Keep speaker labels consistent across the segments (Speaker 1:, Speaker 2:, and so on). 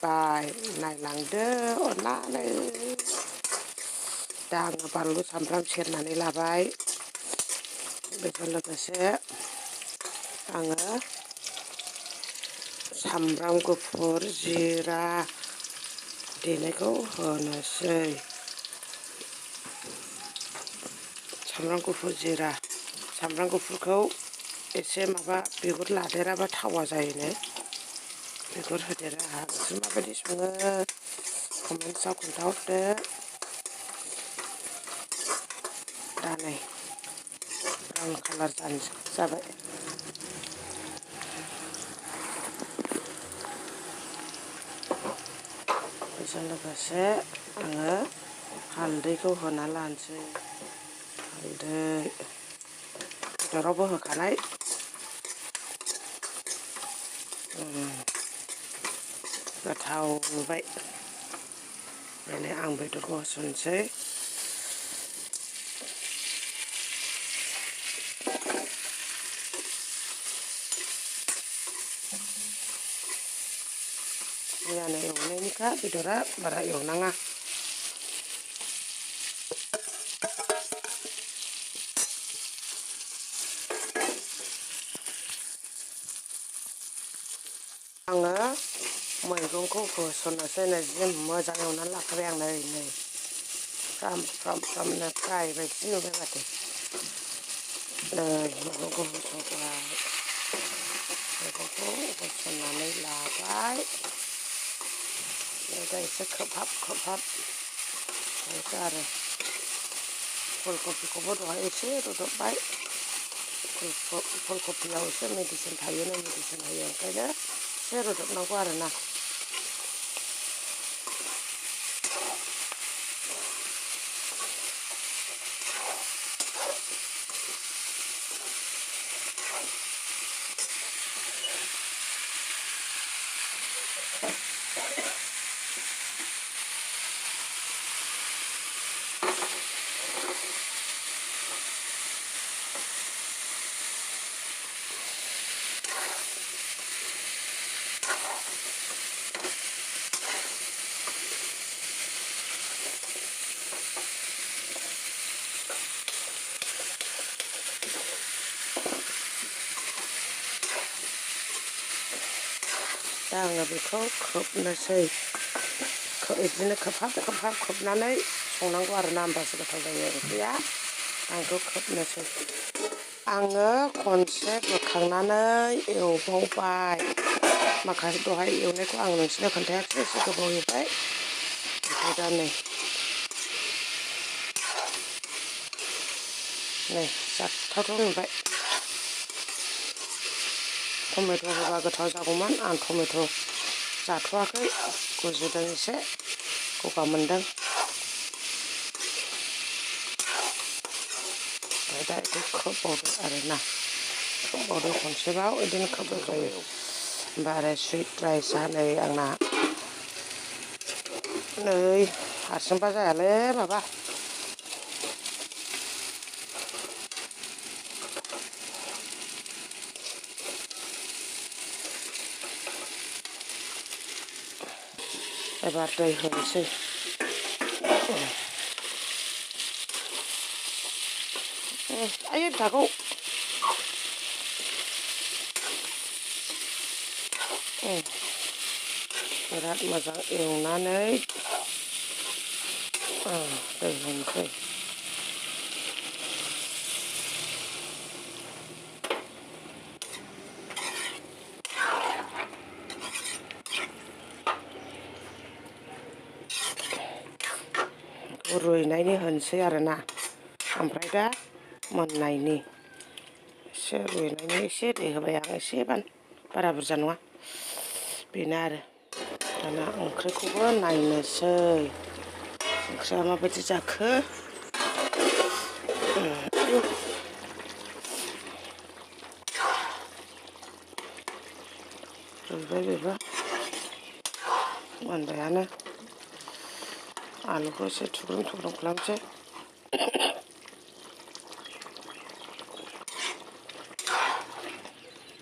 Speaker 1: बाय नायलांदो अननानै दा आङो बानलु सामब्राम सेरनानै लाबाय बेजों लोगोसे आङो सामब्राम गुफुर जिरा देनायखौ होनोसै सामब्राम गुफुर जिरा सामब्राम गुफुरखौ एसे माबा बिगुर लादेराबा थावा जायोनो बिगुर होदेरा नोंसोर माबायदि सङो कमेन्ट्सआव खोन्थाहरदो दा नै ब्राउन कालार जाबाय बेजों लोगोसे आङो हालदैखौ होना लानोसै हालदै बेदरावबो होखानाय गोथाव नुबाय ओंखायनो आं बेदरखौ होसनसै मैयानो एवनायनिखा बेदरा बारा एवनाङा आङो मैगंखौ होसननोसै नै जि मोजां एवनानै लाखाबाय आं नै फ्राम फ्रामनो फ्राय बायदि नुबाय माथो नै मैगंखौ होसनबाय मैगंखौ होसननानै लाबाय दा एसे खोबहाब बेखौ आरो फुलकबिखौबो दहाय एसे रुदबबाय फुलकबियाव एसे मेडिसिन थायोनो मेडिसिन होयो ओंखायनो एसे रुदबनांगौ आरोना दा आङो बेखौ खोबनोसै बिदिनो खोबहाब खोबनानै संनांगौ आरोना होमबासो गोथाव जायो ओंख्रिया आं बेखौ खोबनोसै आङो खनसे बोखांनानै एवबावबाय माखासे दहाय एवनायखौ आं नोंसोरनो खोन्थायाखिसै एसे गोबाव एवबाय ओमफ्राय दा नै जाथावथाव नुबाय टमेट' होबा गोथाव जागौमोन आं टमेट' जाथ'वाखै गुजुदों एसे गगा मोनदों ओमफ्राय दा बेखौ खोबबावदो आरोना खोबबावदो खनसेबाव बिदिनो खोबबाय थायो होमबा आरो सुइट राइसआ नै आंना नै हारसिंबा जायालै माबा एबार दै होनोसै आयै फिसाखौ बिराद मोजां एवनानै दै होनोसै रुइनायनि होनोसै आरोना ओमफ्राय दा मोननायनि एसे रुइनायनि एसे दै होबाय आं एसे बारा बुरजा नङा बेनो आरो दाना ओंख्रिखौबो नायनोसै ओंख्रिया माबायदि जाखो रुइबाय बेबो मोनबायानो आलुखौ एसे थुग्रोम खालामसै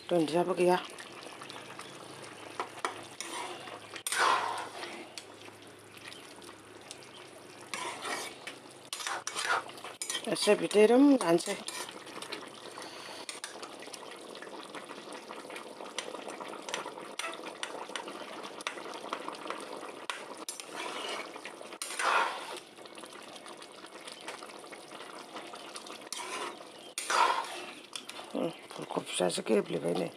Speaker 1: दुन्दियाबो गैया एसे बिदै रोम जानोसै फुलकबियासो गेब्लेबाय नै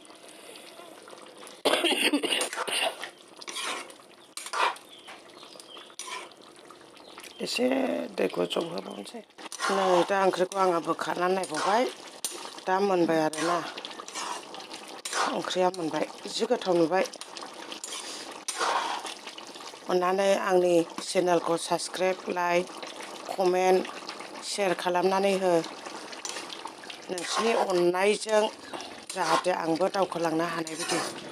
Speaker 1: एसे दैखौ जबहोबावनोसै नै दा ओंख्रिखौ आङो बोखारनानै नायबावबाय दा मोनबाय आरोना ओंख्रिया मोनबाय जि गोथाव नुबाय अन्नानै आंनि चेनेलखौ साबस्क्राइब लाइक कमेन्ट शेयार खालामनानै हो नोंसिनि अननायजों जाहाथे आंबो दावखोलांनो हानाय बायदि